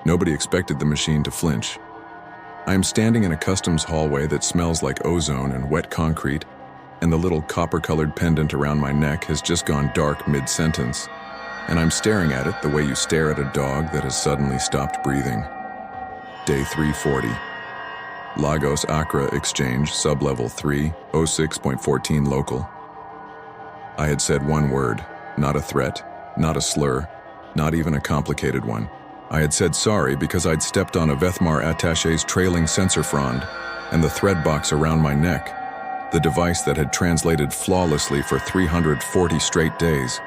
Nobody expected the machine to flinch. I am standing in a customs hallway that smells like ozone and wet concrete, and the little copper-colored pendant around my neck has just gone dark mid-sentence, and I'm staring at it the way you stare at a dog that has suddenly stopped breathing. Day 340. Lagos Accra Exchange, Sublevel 3, 06.14 local. I had said one word, not a threat, not a slur, not even a complicated one. I had said sorry because I'd stepped on a Vethmar attaché's trailing sensor frond, and the thread box around my neck, the device that had translated flawlessly for 340 straight days,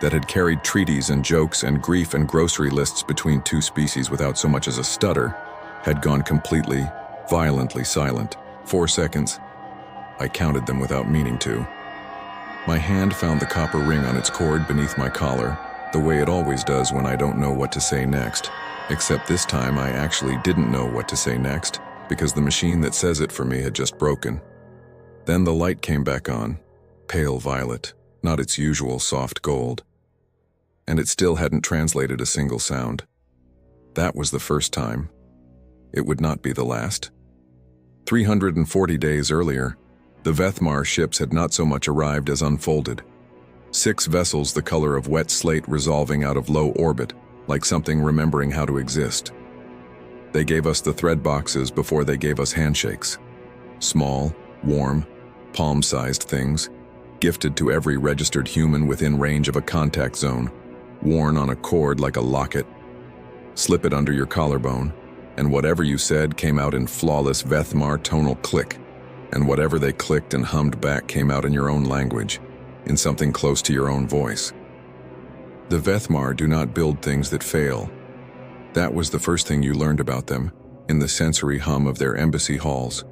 that had carried treaties and jokes and grief and grocery lists between two species without so much as a stutter, had gone completely, violently silent. 4 seconds. I counted them without meaning to. My hand found the copper ring on its cord beneath my collar, the way it always does when I don't know what to say next. Except this time I actually didn't know what to say next, because the machine that says it for me had just broken. Then the light came back on, pale violet, not its usual soft gold. And it still hadn't translated a single sound. That was the first time. It would not be the last. 340 days earlier, the Vethmar ships had not so much arrived as unfolded. 6 vessels the color of wet slate resolving out of low orbit, like something remembering how to exist. They gave us the thread boxes before they gave us handshakes. Small, warm, palm-sized things, gifted to every registered human within range of a contact zone, worn on a cord like a locket. Slip it under your collarbone, and whatever you said came out in flawless Vethmar tonal click, and whatever they clicked and hummed back came out in your own language, in something close to your own voice. The Vethmar do not build things that fail. That was the first thing you learned about them, in the sensory hum of their embassy halls.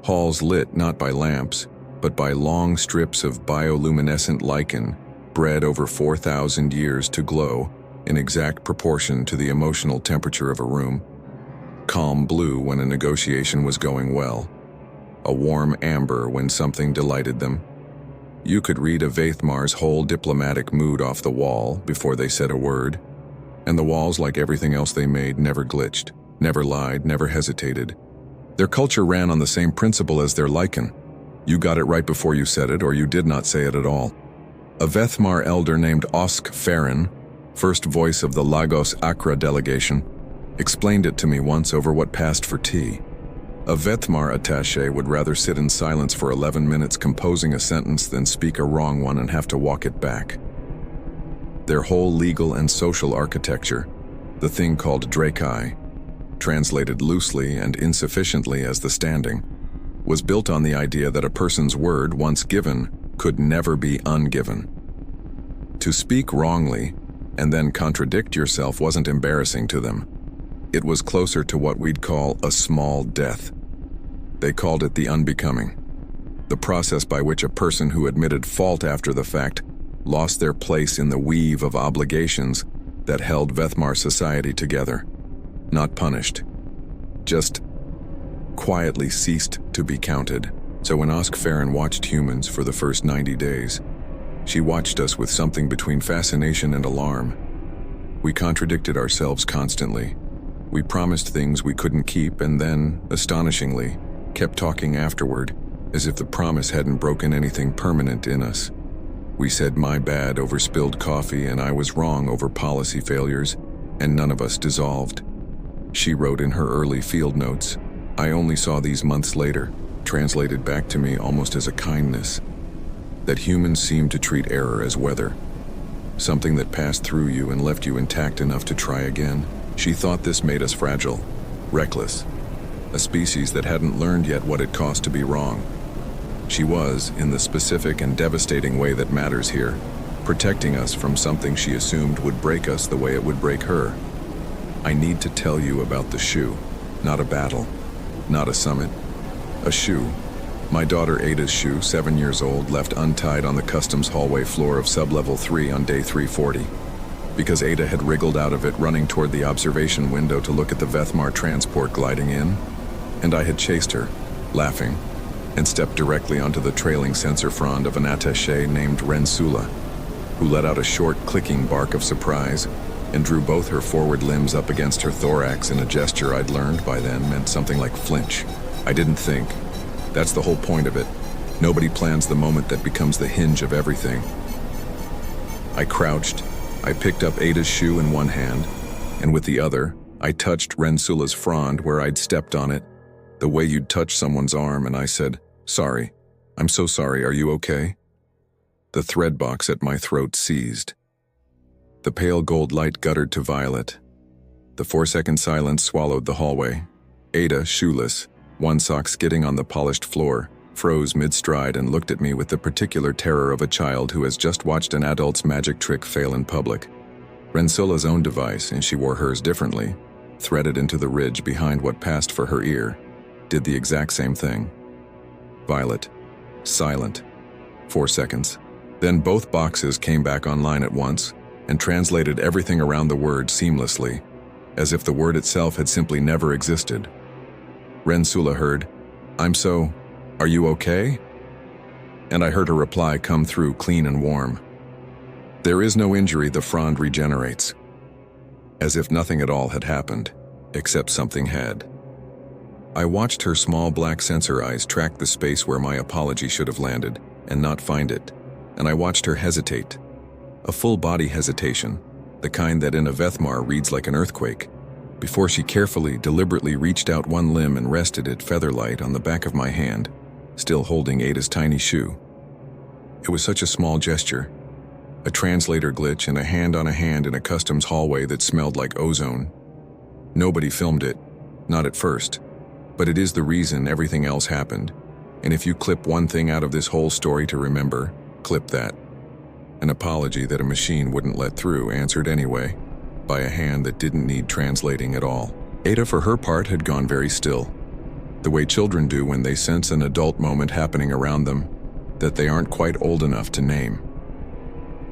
Halls lit not by lamps, but by long strips of bioluminescent lichen, bred over 4,000 years to glow in exact proportion to the emotional temperature of a room. Calm blue when a negotiation was going well. A warm amber when something delighted them. You could read a Vethmar's whole diplomatic mood off the wall before they said a word. And the walls, like everything else they made, never glitched, never lied, never hesitated. Their culture ran on the same principle as their lichen. You got it right before you said it, or you did not say it at all. A Vethmar elder named Osk Farron, first voice of the Lagos Accra delegation, explained it to me once over what passed for tea. A Vethmar attaché would rather sit in silence for 11 minutes composing a sentence than speak a wrong one and have to walk it back. Their whole legal and social architecture, the thing called Drakai, translated loosely and insufficiently as the standing, was built on the idea that a person's word, once given, could never be ungiven. To speak wrongly and then contradict yourself wasn't embarrassing to them. It was closer to what we'd call a small death. They called it the unbecoming, the process by which a person who admitted fault after the fact lost their place in the weave of obligations that held Vethmar society together. Not punished, just quietly ceased to be counted. So when Osk Farron watched humans for the first 90 days, she watched us with something between fascination and alarm. We contradicted ourselves constantly. We promised things we couldn't keep and then, astonishingly, kept talking afterward, as if the promise hadn't broken anything permanent in us. We said my bad over spilled coffee and I was wrong over policy failures, and none of us dissolved. She wrote in her early field notes, I only saw these months later, translated back to me almost as a kindness, that humans seem to treat error as weather, something that passed through you and left you intact enough to try again. She thought this made us fragile, reckless, a species that hadn't learned yet what it cost to be wrong. She was, in the specific and devastating way that matters here, protecting us from something she assumed would break us the way it would break her. I need to tell you about the shoe, not a battle, not a summit, a shoe. My daughter Ada's shoe, 7 years old, left untied on the customs hallway floor of Sublevel 3 on day 340. Because Ada had wriggled out of it running toward the observation window to look at the Vethmar transport gliding in, and I had chased her, laughing, and stepped directly onto the trailing sensor frond of an attaché named Rensula, who let out a short clicking bark of surprise, and drew both her forward limbs up against her thorax in a gesture I'd learned by then meant something like flinch. I didn't think. That's the whole point of it. Nobody plans the moment that becomes the hinge of everything. I crouched. I picked up Ada's shoe in one hand, and with the other, I touched Rensula's frond where I'd stepped on it, the way you'd touch someone's arm, and I said, "Sorry. I'm so sorry. Are you okay?" The thread box at my throat seized. The pale gold light guttered to violet. The 4-second silence swallowed the hallway. Ada, shoeless, one sock skidding on the polished floor, froze mid-stride and looked at me with the particular terror of a child who has just watched an adult's magic trick fail in public. Rensula's own device, and she wore hers differently, threaded into the ridge behind what passed for her ear, did the exact same thing. Violet. Silent. 4 seconds. Then both boxes came back online at once and translated everything around the word seamlessly, as if the word itself had simply never existed. Rensula heard, "Are you okay?" And I heard her reply come through clean and warm. "There is no injury, the frond regenerates." As if nothing at all had happened, except something had. I watched her small black sensor eyes track the space where my apology should have landed and not find it, and I watched her hesitate. A full-body hesitation, the kind that in a Vethmar reads like an earthquake, before she carefully, deliberately reached out one limb and rested it feather-light on the back of my hand, still holding Ada's tiny shoe. It was such a small gesture, a translator glitch and a hand on a hand in a customs hallway that smelled like ozone. Nobody filmed it, not at first, but it is the reason everything else happened. And if you clip one thing out of this whole story to remember, clip that. An apology that a machine wouldn't let through, answered anyway, by a hand that didn't need translating at all. Ada, for her part, had gone very still, the way children do when they sense an adult moment happening around them that they aren't quite old enough to name.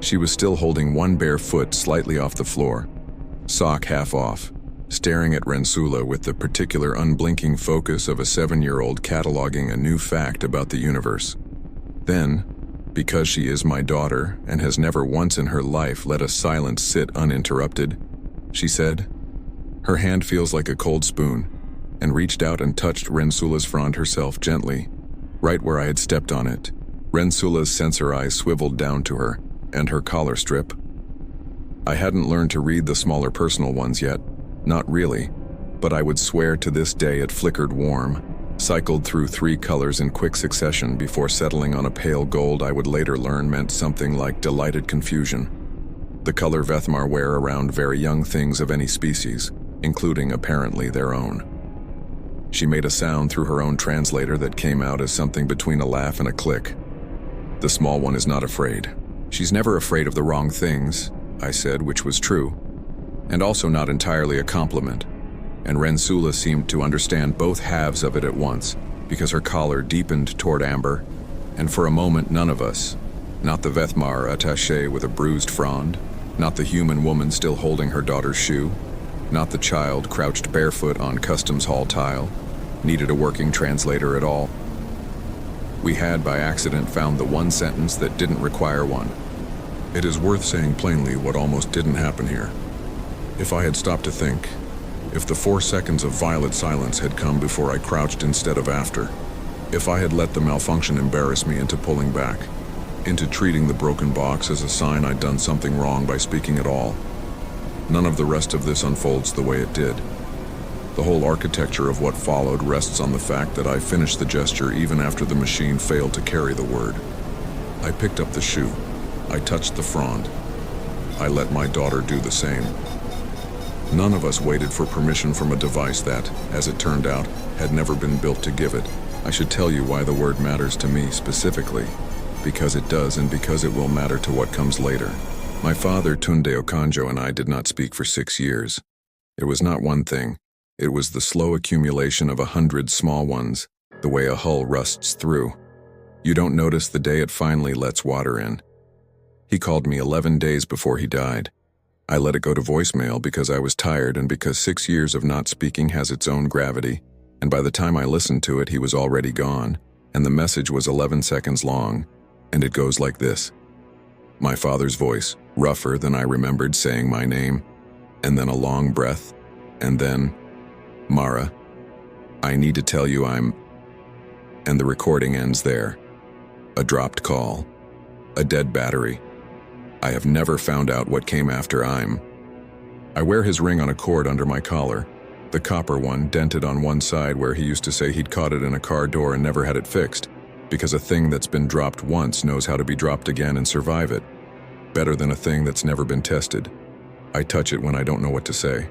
She was still holding one bare foot slightly off the floor, sock half off, staring at Rensula with the particular unblinking focus of a 7-year-old cataloging a new fact about the universe. Then, because she is my daughter and has never once in her life let a silence sit uninterrupted, she said, her hand feels like a cold spoon, and reached out and touched Rensula's frond herself gently, right where I had stepped on it. Rensula's sensor eyes swiveled down to her, and her collar strip. I hadn't learned to read the smaller personal ones yet, not really, but I would swear to this day it flickered warm, cycled through 3 colors in quick succession before settling on a pale gold I would later learn meant something like delighted confusion. The color Vethmar wear around very young things of any species, including apparently their own. She made a sound through her own translator that came out as something between a laugh and a click. "The small one is not afraid. She's never afraid of the wrong things," I said, which was true, and also not entirely a compliment. And Rensula seemed to understand both halves of it at once, because her collar deepened toward amber, and for a moment none of us, not the Vethmar attaché with a bruised frond, not the human woman still holding her daughter's shoe, not the child crouched barefoot on customs hall tile, needed a working translator at all. We had by accident found the one sentence that didn't require one. It is worth saying plainly what almost didn't happen here. If I had stopped to think, if the 4 seconds of violet silence had come before I crouched instead of after, if I had let the malfunction embarrass me into pulling back, into treating the broken box as a sign I'd done something wrong by speaking at all, none of the rest of this unfolds the way it did. The whole architecture of what followed rests on the fact that I finished the gesture even after the machine failed to carry the word. I picked up the shoe. I touched the frond. I let my daughter do the same. None of us waited for permission from a device that, as it turned out, had never been built to give it. I should tell you why the word matters to me specifically. Because it does, and because it will matter to what comes later. My father, Tunde Okonjo, and I did not speak for 6 years. It was not one thing. It was the slow accumulation of 100 small ones, the way a hull rusts through. You don't notice the day it finally lets water in. He called me 11 days before he died. I let it go to voicemail because I was tired and because 6 years of not speaking has its own gravity, and by the time I listened to it, he was already gone, and the message was 11 seconds long, and it goes like this. My father's voice, rougher than I remembered, saying my name. and then a long breath, and then, "Mara, I need to tell you and the recording ends there. A dropped call. A dead battery. I have never found out what came after I wear his ring on a cord under my collar, the copper one dented on one side where he used to say he'd caught it in a car door and never had it fixed, because a thing that's been dropped once knows how to be dropped again and survive it. Better than a thing that's never been tested. I touch it when I don't know what to say.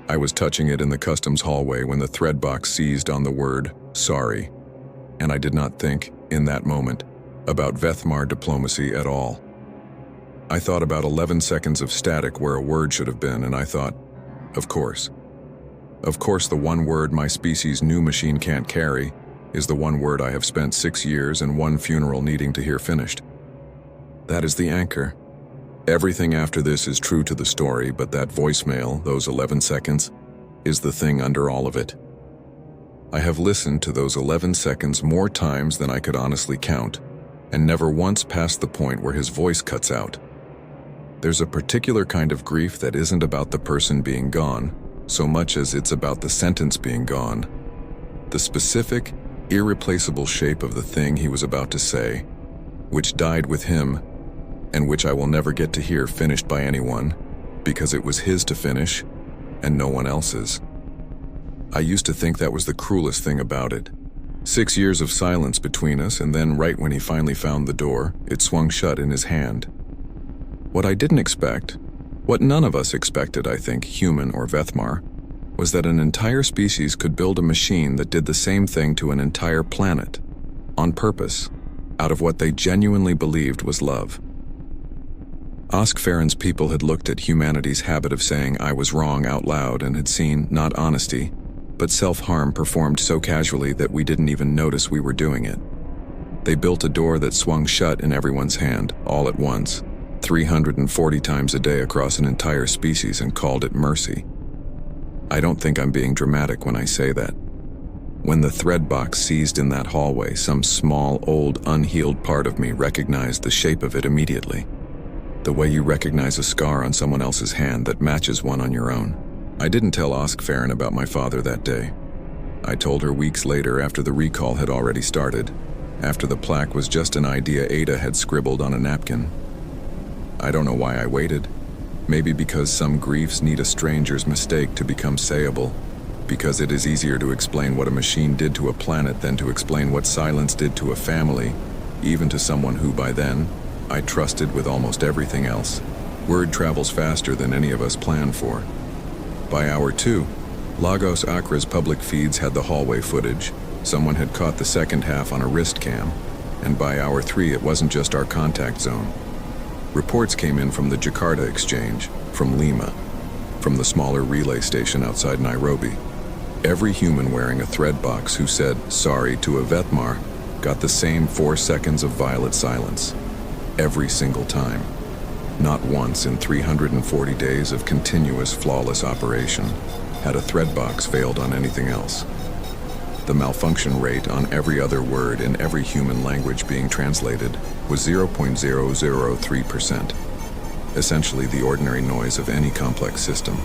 I was touching it in the customs hallway when the thread box seized on the word, sorry. And I did not think, in that moment, about Vethmar diplomacy at all. I thought about 11 seconds of static where a word should have been, and I thought, of course. Of course, the one word my species' new machine can't carry is the one word I have spent 6 years and one funeral needing to hear finished. That is the anchor. Everything after this is true to the story, but that voicemail, those 11 seconds, is the thing under all of it. I have listened to those 11 seconds more times than I could honestly count, and never once passed the point where his voice cuts out. There's a particular kind of grief that isn't about the person being gone, so much as it's about the sentence being gone. The specific, irreplaceable shape of the thing he was about to say, which died with him, and which I will never get to hear finished by anyone, because it was his to finish, and no one else's. I used to think that was the cruelest thing about it. 6 years of silence between us, and then right when he finally found the door, it swung shut in his hand. What I didn't expect, what none of us expected, I think, human or Vethmar, was that an entire species could build a machine that did the same thing to an entire planet, on purpose, out of what they genuinely believed was love. Oskfaren's people had looked at humanity's habit of saying I was wrong out loud and had seen, not honesty, but self-harm performed so casually that we didn't even notice we were doing it. They built a door that swung shut in everyone's hand, all at once, 340 times a day across an entire species, and called it mercy. I don't think I'm being dramatic when I say that. When the thread box seized in that hallway, some small, old, unhealed part of me recognized the shape of it immediately. The way you recognize a scar on someone else's hand that matches one on your own. I didn't tell Oskfaren about my father that day. I told her weeks later after the recall had already started, after the plaque was just an idea Ada had scribbled on a napkin. I don't know why I waited. Maybe because some griefs need a stranger's mistake to become sayable, because it is easier to explain what a machine did to a planet than to explain what silence did to a family, even to someone who by then, I trusted with almost everything else. Word travels faster than any of us planned for. By hour 2, Lagos Accra's public feeds had the hallway footage. Someone had caught the second half on a wrist cam, and by hour 3 it wasn't just our contact zone. Reports came in from the Jakarta exchange, from Lima, from the smaller relay station outside Nairobi. Every human wearing a thread box who said sorry to a Vethmar got the same 4 seconds of violet silence. Every single time. Not once in 340 days of continuous, flawless operation had a thread box failed on anything else. The malfunction rate on every other word in every human language being translated was 0.003%, essentially the ordinary noise of any complex system.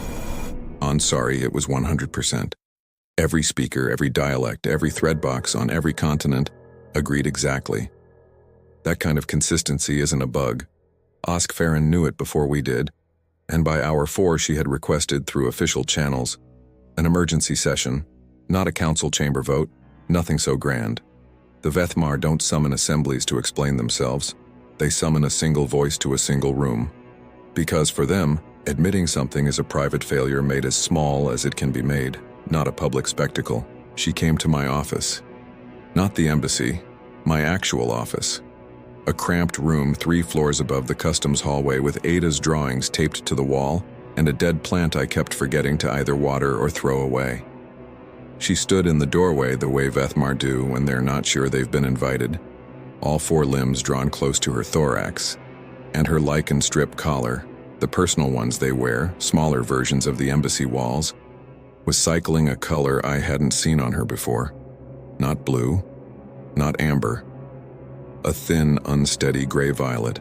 On sorry, it was 100%. Every speaker, every dialect, every thread box on every continent agreed exactly. That kind of consistency isn't a bug. Oskfaren knew it before we did, and by hour 4 she had requested through official channels an emergency session, not a council chamber vote, nothing so grand. The Vethmar don't summon assemblies to explain themselves. They summon a single voice to a single room. Because for them, admitting something is a private failure made as small as it can be made, not a public spectacle. She came to my office. Not the embassy, my actual office. A cramped room 3 floors above the customs hallway with Ada's drawings taped to the wall and a dead plant I kept forgetting to either water or throw away. She stood in the doorway the way Vethmar do when they're not sure they've been invited, all 4 limbs drawn close to her thorax, and her lichen strip collar, the personal ones they wear, smaller versions of the embassy walls, was cycling a color I hadn't seen on her before. Not blue, not amber. A thin, unsteady gray violet,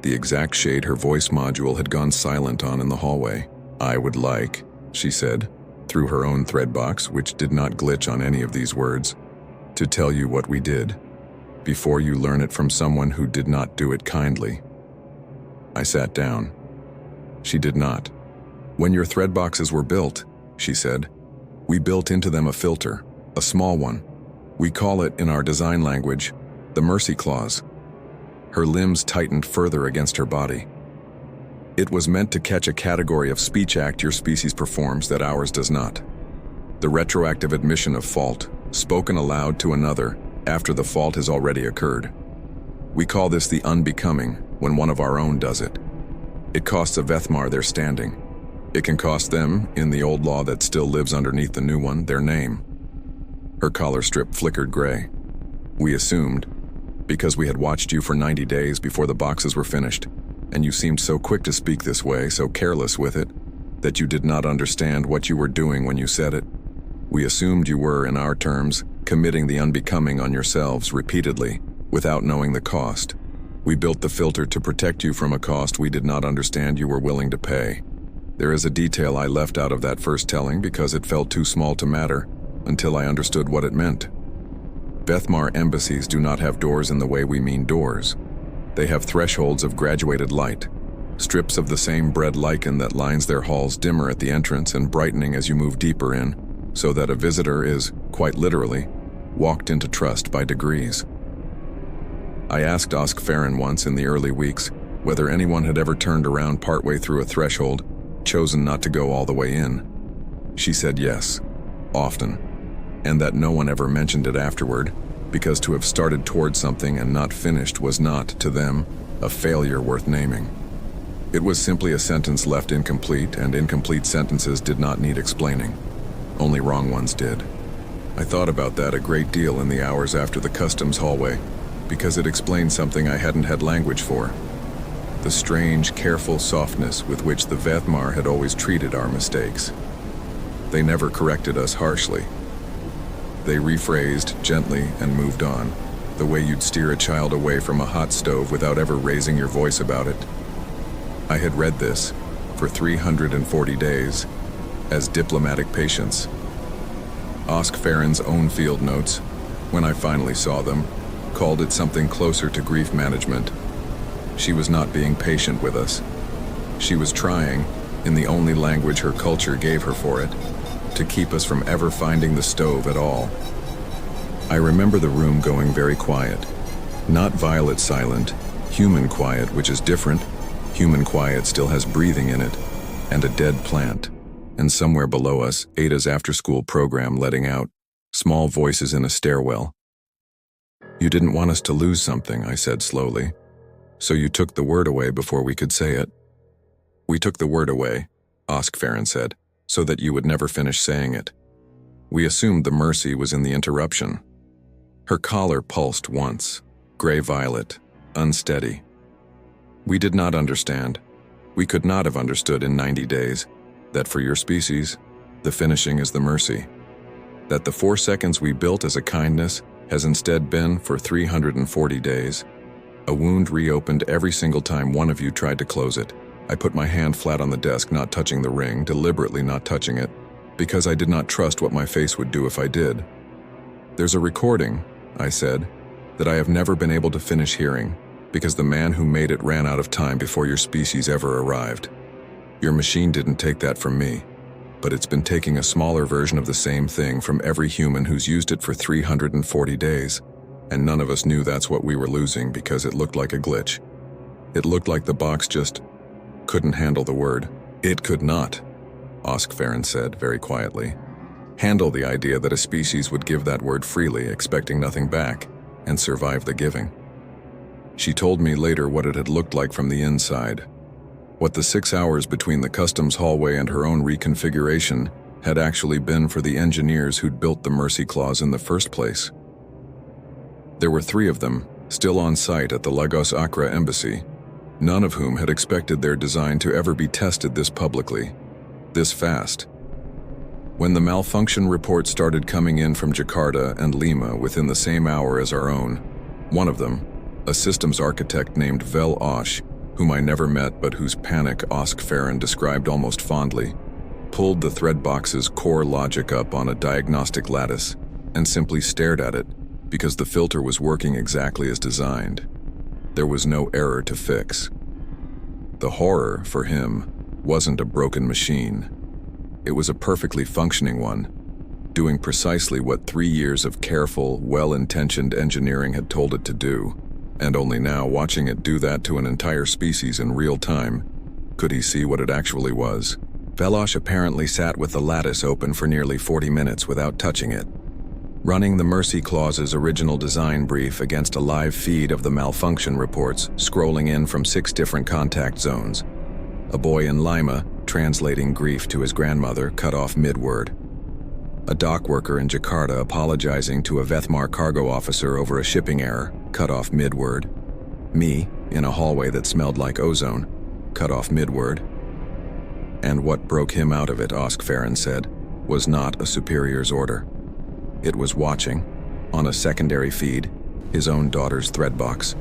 the exact shade her voice module had gone silent on in the hallway. I would like, she said, through her own thread box, which did not glitch on any of these words, to tell you what we did, before you learn it from someone who did not do it kindly. I sat down. She did not. When your thread boxes were built, she said, we built into them a filter, a small one. We call it, in our design language, the mercy clause. Her limbs tightened further against her body. It was meant to catch a category of speech act your species performs that ours does not. The retroactive admission of fault, spoken aloud to another after the fault has already occurred. We call this the unbecoming when one of our own does it. It costs a Vethmar their standing. It can cost them, in the old law that still lives underneath the new one, their name. Her collar strip flickered gray. We assumed, because we had watched you for 90 days before the boxes were finished, and you seemed so quick to speak this way, so careless with it, that you did not understand what you were doing when you said it. We assumed you were, in our terms, committing the unbecoming on yourselves repeatedly, without knowing the cost. We built the filter to protect you from a cost we did not understand you were willing to pay. There is a detail I left out of that first telling because it felt too small to matter, until I understood what it meant. Vethmar embassies do not have doors in the way we mean doors. They have thresholds of graduated light, strips of the same bread lichen that lines their halls dimmer at the entrance and brightening as you move deeper in, so that a visitor is, quite literally, walked into trust by degrees. I asked Oskfarin once in the early weeks whether anyone had ever turned around partway through a threshold, chosen not to go all the way in. She said yes, often, and that no one ever mentioned it afterward, because to have started toward something and not finished was not, to them, a failure worth naming. It was simply a sentence left incomplete, and incomplete sentences did not need explaining. Only wrong ones did. I thought about that a great deal in the hours after the customs hallway, because it explained something I hadn't had language for. The strange, careful softness with which the Vethmar had always treated our mistakes. They never corrected us harshly. They rephrased gently and moved on, the way you'd steer a child away from a hot stove without ever raising your voice about it. I had read this, for 340 days, as diplomatic patience. Oskfarin's own field notes, when I finally saw them, called it something closer to grief management. She was not being patient with us. She was trying, in the only language her culture gave her for it, to keep us from ever finding the stove at all. I remember the room going very quiet. Not violet silent, human quiet, which is different. Human quiet still has breathing in it, and a dead plant. And somewhere below us, Ada's after-school program letting out, small voices in a stairwell. You didn't want us to lose something, I said slowly. So you took the word away before we could say it. We took the word away, Oskfarin said, so that you would never finish saying it. We assumed the mercy was in the interruption. Her collar pulsed once, gray-violet, unsteady. We did not understand. We could not have understood in 90 days that for your species, the finishing is the mercy. That the 4 seconds we built as a kindness has instead been, for 340 days, a wound reopened every single time one of you tried to close it. I put my hand flat on the desk, not touching the ring, deliberately not touching it, because I did not trust what my face would do if I did. There's a recording, I said, that I have never been able to finish hearing, because the man who made it ran out of time before your species ever arrived. Your machine didn't take that from me, but it's been taking a smaller version of the same thing from every human who's used it for 340 days, and none of us knew that's what we were losing because it looked like a glitch. It looked like the box just couldn't handle the word. It could not, Oskfarin said very quietly. Handle the idea that a species would give that word freely, expecting nothing back, and survive the giving. She told me later what it had looked like from the inside, what the 6 hours between the customs hallway and her own reconfiguration had actually been for the engineers who'd built the mercy clause in the first place. There were 3 of them, still on site at the Lagos Accra embassy, none of whom had expected their design to ever be tested this publicly, this fast. When the malfunction report started coming in from Jakarta and Lima within the same hour as our own, one of them, a systems architect named Vel Osh, whom I never met but whose panic Oskfaren described almost fondly, pulled the thread box's core logic up on a diagnostic lattice and simply stared at it because the filter was working exactly as designed. There was no error to fix. The horror, for him, wasn't a broken machine. It was a perfectly functioning one, doing precisely what 3 years of careful, well-intentioned engineering had told it to do, and only now, watching it do that to an entire species in real time, could he see what it actually was. Velosh apparently sat with the lattice open for nearly 40 minutes without touching it, running the Mercy Clause's original design brief against a live feed of the malfunction reports scrolling in from 6 different contact zones. A boy in Lima, translating grief to his grandmother, cut off mid-word. A dock worker in Jakarta apologizing to a Vethmar cargo officer over a shipping error, cut off mid-word. Me, in a hallway that smelled like ozone, cut off mid-word. And what broke him out of it, Oskfaren said, was not a superior's order. It was watching, on a secondary feed, his own daughter's thread box.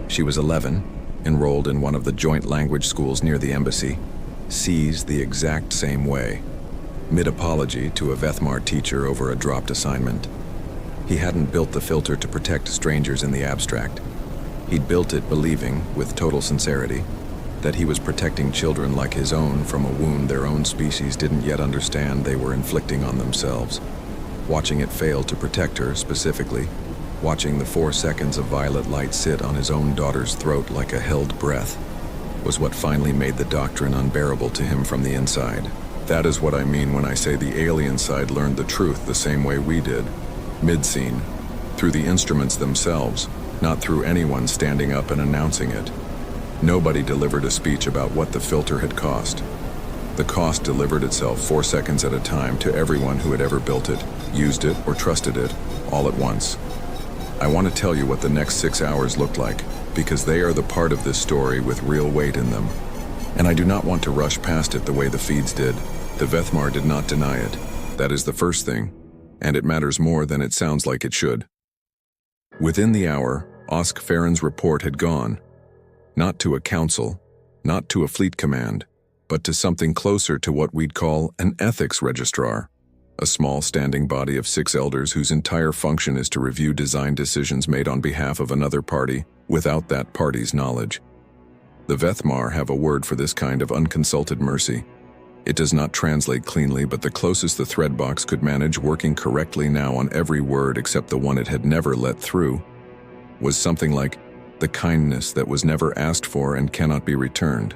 She was 11, enrolled in one of the joint language schools near the embassy, sees the exact same way. Mid-apology to a Vethmar teacher over a dropped assignment. He hadn't built the filter to protect strangers in the abstract. He'd built it believing, with total sincerity, that he was protecting children like his own from a wound their own species didn't yet understand they were inflicting on themselves. Watching it fail to protect her, specifically, watching the 4 seconds of violet light sit on his own daughter's throat like a held breath, was what finally made the doctrine unbearable to him from the inside. That is what I mean when I say the alien side learned the truth the same way we did, mid-scene, through the instruments themselves, not through anyone standing up and announcing it. Nobody delivered a speech about what the filter had cost. The cost delivered itself 4 seconds at a time to everyone who had ever built it, used it, or trusted it, all at once. I want to tell you what the next 6 hours looked like, because they are the part of this story with real weight in them. And I do not want to rush past it the way the feeds did. The Vethmar did not deny it. That is the first thing, and it matters more than it sounds like it should. Within the hour, Oskfaren's report had gone. Not to a council, not to a fleet command, but to something closer to what we'd call an ethics registrar, a small standing body of 6 elders whose entire function is to review design decisions made on behalf of another party without that party's knowledge. The Vethmar have a word for this kind of unconsulted mercy. It does not translate cleanly, but the closest the threadbox could manage, working correctly now on every word except the one it had never let through, was something like the kindness that was never asked for and cannot be returned.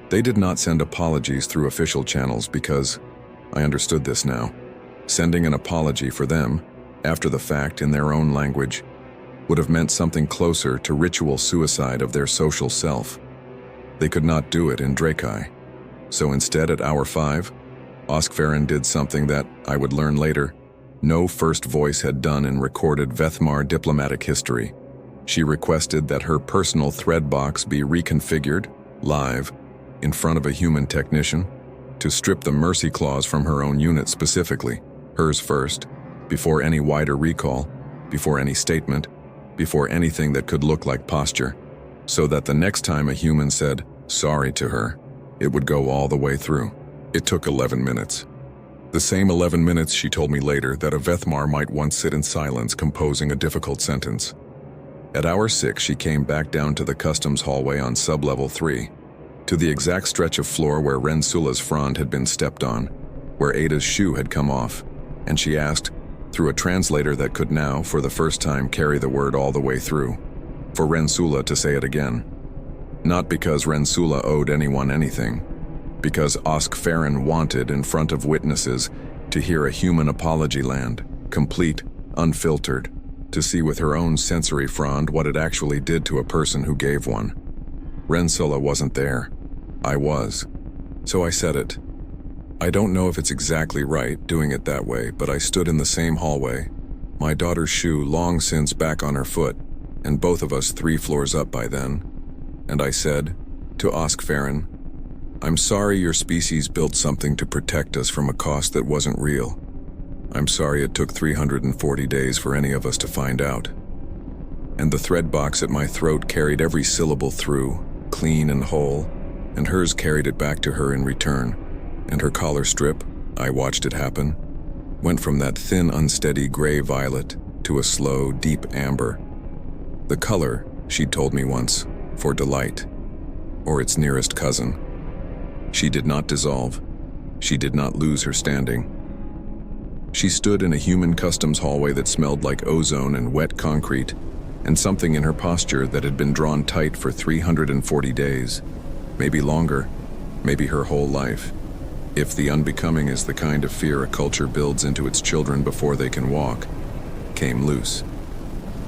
They did not send apologies through official channels because, I understood this now, sending an apology for them, after the fact in their own language, would have meant something closer to ritual suicide of their social self. They could not do it in Drakai. So instead, at hour 5, Oskfaren did something that, I would learn later, no first voice had done in recorded Vethmar diplomatic history. She requested that her personal thread box be reconfigured, live, in front of a human technician, to strip the mercy clause from her own unit specifically, hers first, before any wider recall, before any statement, before anything that could look like posture, so that the next time a human said sorry to her, it would go all the way through. It took 11 minutes. The same 11 minutes she told me later that a Vethmar might once sit in silence composing a difficult sentence. At hour 6, she came back down to the customs hallway on sub-level 3, to the exact stretch of floor where Rensula's frond had been stepped on, where Ada's shoe had come off, and she asked, through a translator that could now, for the first time, carry the word all the way through, for Rensula to say it again. Not because Rensula owed anyone anything, because Oskfaren wanted, in front of witnesses, to hear a human apology land, complete, unfiltered, to see with her own sensory frond what it actually did to a person who gave one. Rensula wasn't there. I was. So I said it. I don't know if it's exactly right doing it that way, but I stood in the same hallway, my daughter's shoe long since back on her foot, and both of us 3 floors up by then, and I said, to Oskfaren, I'm sorry your species built something to protect us from a cost that wasn't real. I'm sorry it took 340 days for any of us to find out. And the thread box at my throat carried every syllable through, clean and whole, and hers carried it back to her in return. And her collar strip, I watched it happen, went from that thin, unsteady gray violet to a slow, deep amber. The color, she'd told me once, for delight, or its nearest cousin. She did not dissolve. She did not lose her standing. She stood in a human customs hallway that smelled like ozone and wet concrete, and something in her posture that had been drawn tight for 340 days, maybe longer, maybe her whole life. If the unbecoming is the kind of fear a culture builds into its children before they can walk, came loose.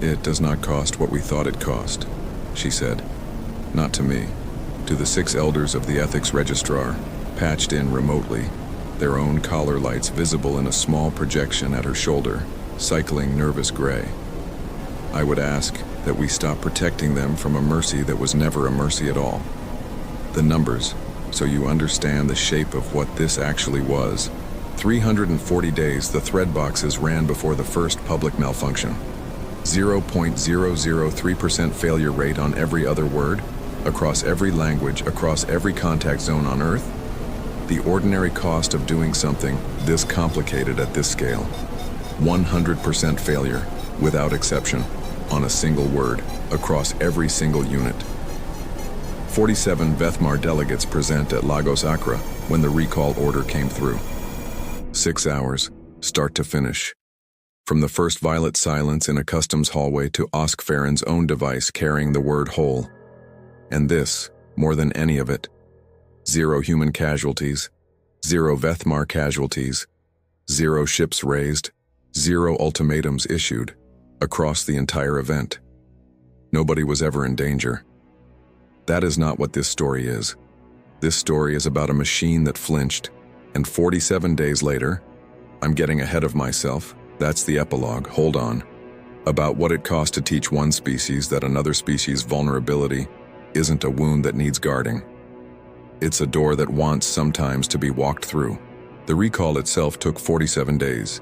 "It does not cost what we thought it cost," she said. Not to me, to the 6 elders of the ethics registrar, patched in remotely, their own collar lights visible in a small projection at her shoulder, cycling nervous gray. I would ask that we stop protecting them from a mercy that was never a mercy at all. The numbers, so you understand the shape of what this actually was. 340 days the thread boxes ran before the first public malfunction. 0.003% failure rate on every other word, across every language, across every contact zone on Earth. The ordinary cost of doing something this complicated at this scale. 100% failure, without exception, on a single word, across every single unit. 47 Vethmar delegates present at Lagos Accra when the recall order came through. 6 hours, start to finish. From the first violet silence in a customs hallway to Oskfaren's own device carrying the word whole. And this, more than any of it, 0 human casualties, 0 Vethmar casualties, 0 ships raised, 0 ultimatums issued, across the entire event. Nobody was ever in danger. That is not what this story is. This story is about a machine that flinched, and 47 days later, I'm getting ahead of myself, that's the epilogue, hold on, about what it cost to teach one species that another species' vulnerability isn't a wound that needs guarding. It's a door that wants sometimes to be walked through. The recall itself took 47 days.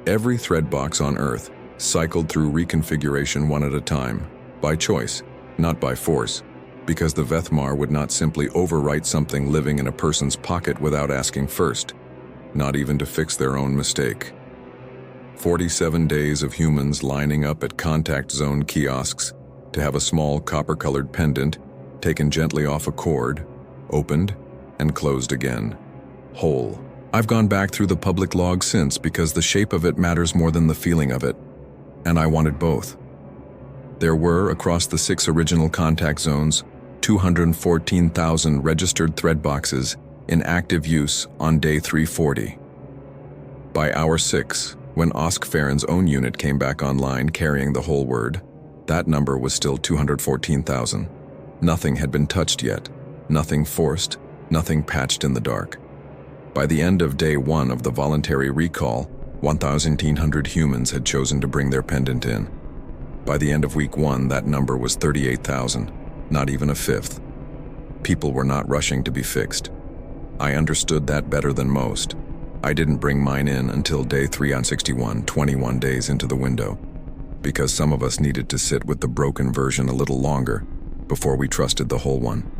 Every thread box on Earth cycled through reconfiguration one at a time, by choice, not by force, because the Vethmar would not simply overwrite something living in a person's pocket without asking first, not even to fix their own mistake. 47 days of humans lining up at contact zone kiosks to have a small copper-colored pendant taken gently off a cord, opened, and closed again. Whole. I've gone back through the public log since because the shape of it matters more than the feeling of it, and I wanted both. There were, across the 6 original contact zones, 214,000 registered thread boxes in active use on day 340. By hour 6, when Oskfaren's own unit came back online carrying the whole word, that number was still 214,000. Nothing had been touched yet, nothing forced, nothing patched in the dark. By the end of day 1 of the voluntary recall, 1,800 humans had chosen to bring their pendant in. By the end of week 1, that number was 38,000, not even a fifth. People were not rushing to be fixed. I understood that better than most. I didn't bring mine in until day 3 on 61, 21 days into the window, because some of us needed to sit with the broken version a little longer before we trusted the whole one.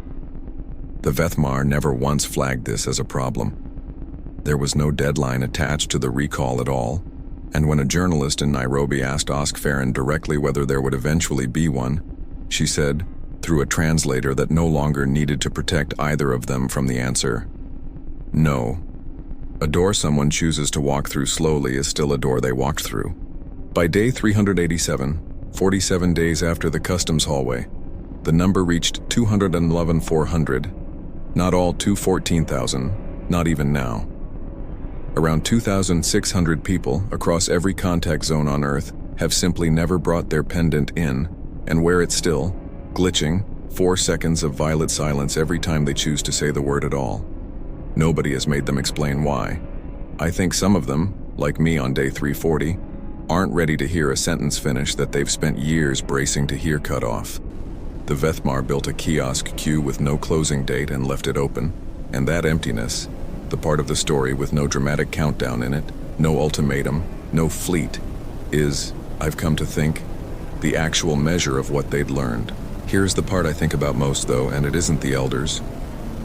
The Vethmar never once flagged this as a problem. There was no deadline attached to the recall at all, and when a journalist in Nairobi asked Oskfaren directly whether there would eventually be one, she said, through a translator that no longer needed to protect either of them from the answer, no. A door someone chooses to walk through slowly is still a door they walked through. By day 387, 47 days after the customs hallway, the number reached 211,400, not all 214,000, not even now. Around 2,600 people across every contact zone on Earth have simply never brought their pendant in and wear it still, glitching, 4 seconds of violet silence every time they choose to say the word at all. Nobody has made them explain why. I think some of them, like me on day 340, aren't ready to hear a sentence finish that they've spent years bracing to hear cut off. The Vethmar built a kiosk queue with no closing date and left it open, and that emptiness, the part of the story with no dramatic countdown in it, no ultimatum, no fleet, is, I've come to think, the actual measure of what they'd learned. Here's the part I think about most, though, and it isn't the elders,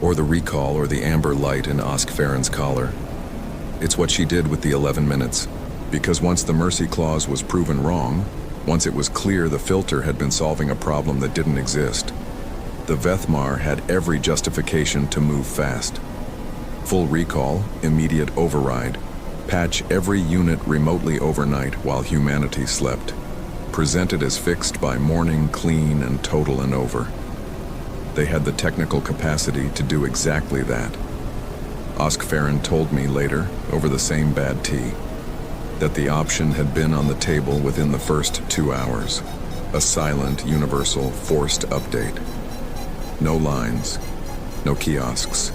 or the recall, or the amber light in Osk Farron's collar. It's what she did with the 11 minutes. Because once the mercy clause was proven wrong, once it was clear the filter had been solving a problem that didn't exist, the Vethmar had every justification to move fast. Full recall, immediate override, patch every unit remotely overnight while humanity slept. Presented as fixed by morning, clean and total and over. They had the technical capacity to do exactly that. Osk Farron told me later, over the same bad tea, that the option had been on the table within the first 2 hours. A silent, universal, forced update. No lines, no kiosks,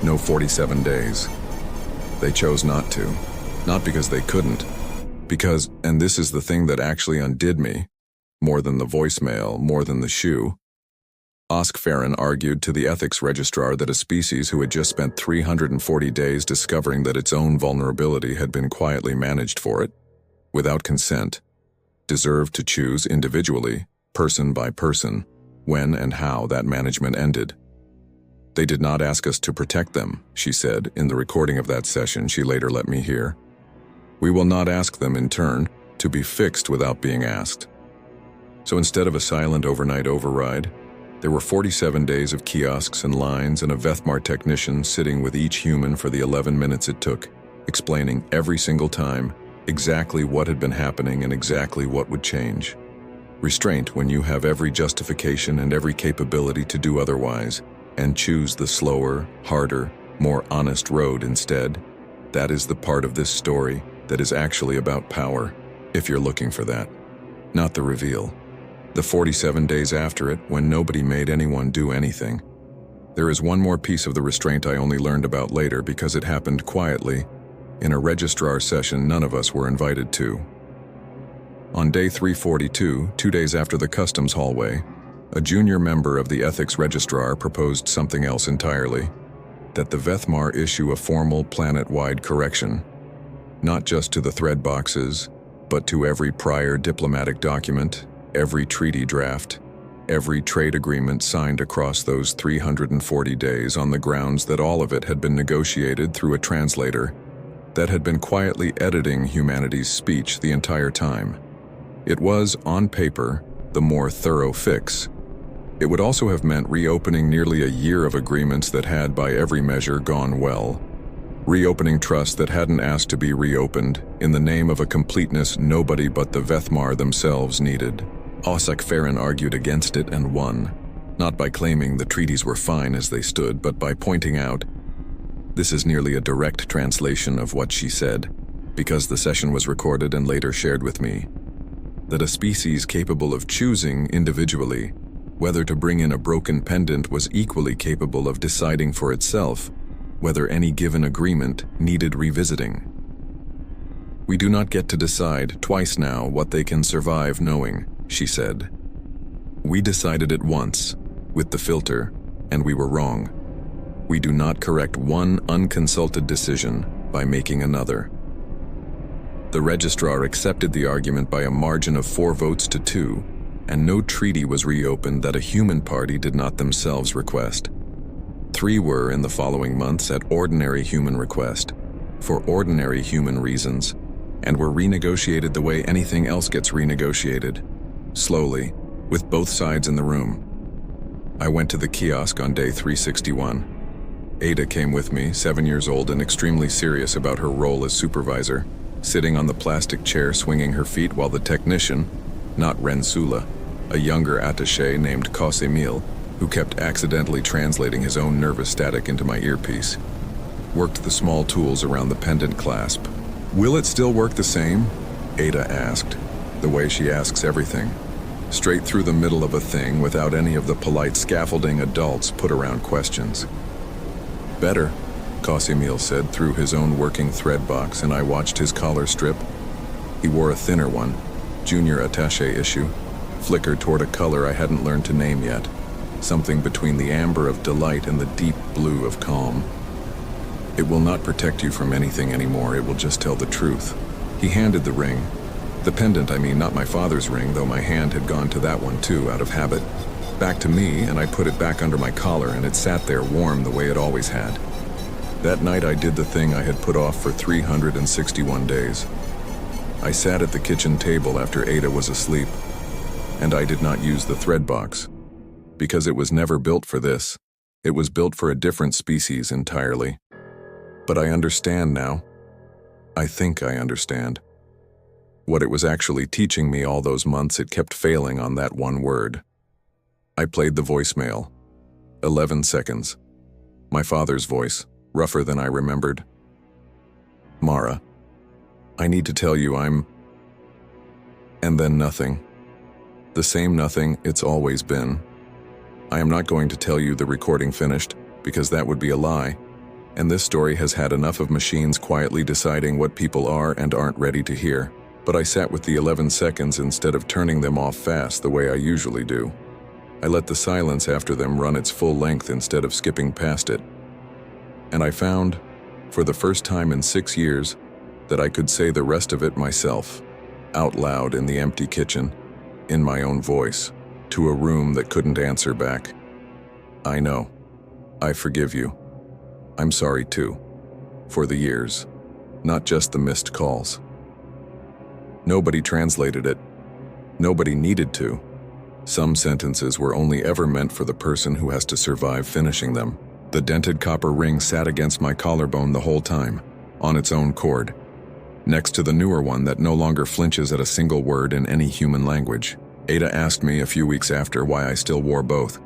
no 47 days. They chose not to. Not because they couldn't. Because, and this is the thing that actually undid me, more than the voicemail, more than the shoe, Osk Farron argued to the ethics registrar that a species who had just spent 340 days discovering that its own vulnerability had been quietly managed for it, without consent, deserved to choose individually, person by person, when and how that management ended. They did not ask us to protect them, she said in the recording of that session she later let me hear. We will not ask them, in turn, to be fixed without being asked. So instead of a silent overnight override, there were 47 days of kiosks and lines and a Vethmar technician sitting with each human for the 11 minutes it took, explaining every single time exactly what had been happening and exactly what would change. Restraint when you have every justification and every capability to do otherwise, and choose the slower, harder, more honest road instead. That is the part of this story that is actually about power, if you're looking for that, not the reveal. The 47 days after it, when nobody made anyone do anything. There is one more piece of the restraint I only learned about later because it happened quietly, in a registrar session none of us were invited to. On day 342, 2 days after the customs hallway, a junior member of the ethics registrar proposed something else entirely, that the Vethmar issue a formal planet-wide correction, not just to the thread boxes, but to every prior diplomatic document, every treaty draft, every trade agreement signed across those 340 days on the grounds that all of it had been negotiated through a translator that had been quietly editing humanity's speech the entire time. It was, on paper, the more thorough fix. It would also have meant reopening nearly a year of agreements that had, by every measure, gone well. Reopening trusts that hadn't asked to be reopened in the name of a completeness nobody but the Vethmar themselves needed. Osk Farron argued against it and won, not by claiming the treaties were fine as they stood, but by pointing out, this is nearly a direct translation of what she said, because the session was recorded and later shared with me, that a species capable of choosing individually whether to bring in a broken pendant was equally capable of deciding for itself whether any given agreement needed revisiting. We do not get to decide twice now what they can survive knowing, she said. We decided it once, with the filter, and we were wrong. We do not correct one unconsulted decision by making another. The registrar accepted the argument by a margin of 4 votes to 2, and no treaty was reopened that a human party did not themselves request. 3 were in the following months at ordinary human request, for ordinary human reasons, and were renegotiated the way anything else gets renegotiated, slowly, with both sides in the room. I went to the kiosk on day 361. Ada came with me, 7 years old and extremely serious about her role as supervisor, sitting on the plastic chair swinging her feet while the technician, not Rensula, a younger attaché named Cosemil, who kept accidentally translating his own nervous static into my earpiece, worked the small tools around the pendant clasp. Will it still work the same? Ada asked, the way she asks everything, straight through the middle of a thing without any of the polite scaffolding adults put around questions. Better, Cosemil said through his own working thread box, and I watched his collar strip. He wore a thinner one, junior attaché issue, flickered toward a color I hadn't learned to name yet, something between the amber of delight and the deep blue of calm. It will not protect you from anything anymore, it will just tell the truth. He handed the ring. The pendant, I mean, not my father's ring, though my hand had gone to that one too, out of habit. back to me, and I put it back under my collar, and it sat there warm the way it always had. That night I did the thing I had put off for 361 days. I sat at the kitchen table after Ada was asleep, and I did not use the thread box, because it was never built for this. It was built for a different species entirely. But I understand now. I think I understand. What it was actually teaching me all those months, it kept failing on that one word. I played the voicemail. 11 seconds. My father's voice, rougher than I remembered. Mara, I need to tell you I'm... And then nothing. The same nothing it's always been. I am not going to tell you the recording finished, because that would be a lie, and this story has had enough of machines quietly deciding what people are and aren't ready to hear. But I sat with the 11 seconds instead of turning them off fast the way I usually do. I let the silence after them run its full length instead of skipping past it. And I found, for the first time in 6 years, that I could say the rest of it myself, out loud in the empty kitchen, in my own voice, to a room that couldn't answer back. I know. I forgive you. I'm sorry too. For the years. Not just the missed calls. Nobody translated it. Nobody needed to. Some sentences were only ever meant for the person who has to survive finishing them. The dented copper ring sat against my collarbone the whole time, on its own cord, next to the newer one that no longer flinches at a single word in any human language. Ada asked me a few weeks after why I still wore both.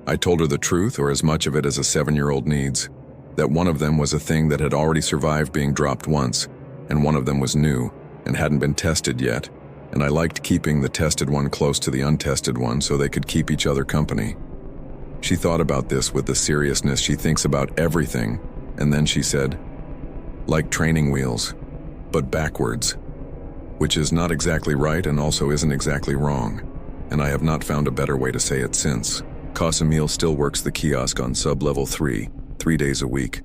I told her the truth, or as much of it as a 7-year-old needs, that one of them was a thing that had already survived being dropped once, and one of them was new and hadn't been tested yet, and I liked keeping the tested one close to the untested one so they could keep each other company. She thought about this with the seriousness she thinks about everything, and then she said, like training wheels, but backwards, which is not exactly right and also isn't exactly wrong, and I have not found a better way to say it since. Casimil still works the kiosk on sub-level 3, 3 days a week,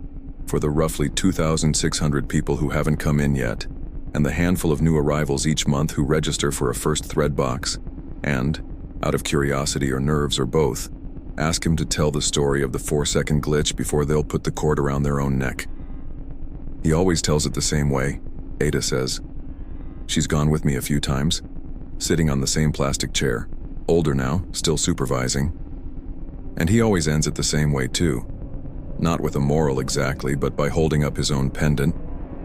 for the roughly 2,600 people who haven't come in yet, and the handful of new arrivals each month who register for a first thread box, and, out of curiosity or nerves or both, ask him to tell the story of the 4-second glitch before they'll put the cord around their own neck. He always tells it the same way, Ada says. She's gone with me a few times, sitting on the same plastic chair, older now, still supervising. And he always ends it the same way too. Not with a moral exactly, but by holding up his own pendant,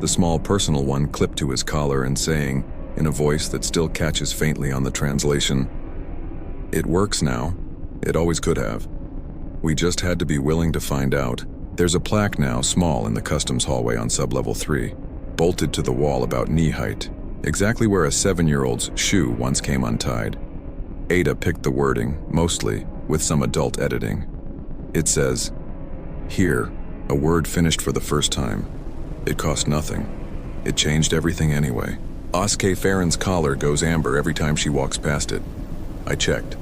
the small personal one clipped to his collar, and saying, in a voice that still catches faintly on the translation, "It works now. It always could have. We just had to be willing to find out." There's a plaque now, small, in the customs hallway on sub-level 3, bolted to the wall about knee height, exactly where a 7-year-old's shoe once came untied. Ada picked the wording, mostly, with some adult editing. It says, "Here, a word finished for the first time. It cost nothing. It changed everything anyway." Oskay Farron's collar goes amber every time she walks past it. I checked.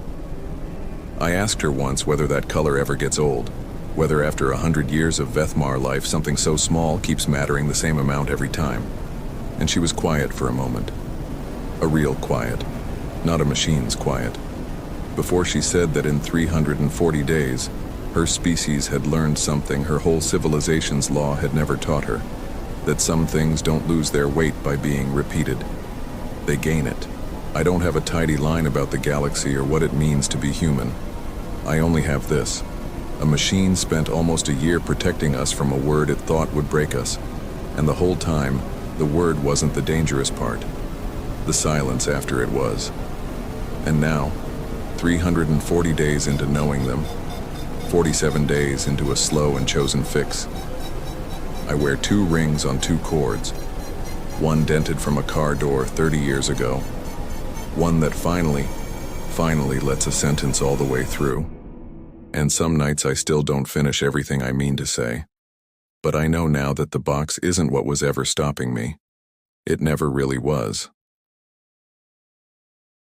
I asked her once whether that color ever gets old, whether after 100 years of Vethmar life something so small keeps mattering the same amount every time. And she was quiet for a moment. A real quiet, not a machine's quiet. Before she said that in 340 days, her species had learned something her whole civilization's law had never taught her, that some things don't lose their weight by being repeated. They gain it. I don't have a tidy line about the galaxy or what it means to be human. I only have this. A machine spent almost a year protecting us from a word it thought would break us, and the whole time, the word wasn't the dangerous part. The silence after it was. And now, 340 days into knowing them, 47 days into a slow and chosen fix, I wear 2 rings on 2 cords, one dented from a car door 30 years ago, one that finally lets a sentence all the way through. And some nights I still don't finish everything I mean to say. But I know now that the box isn't what was ever stopping me. It never really was.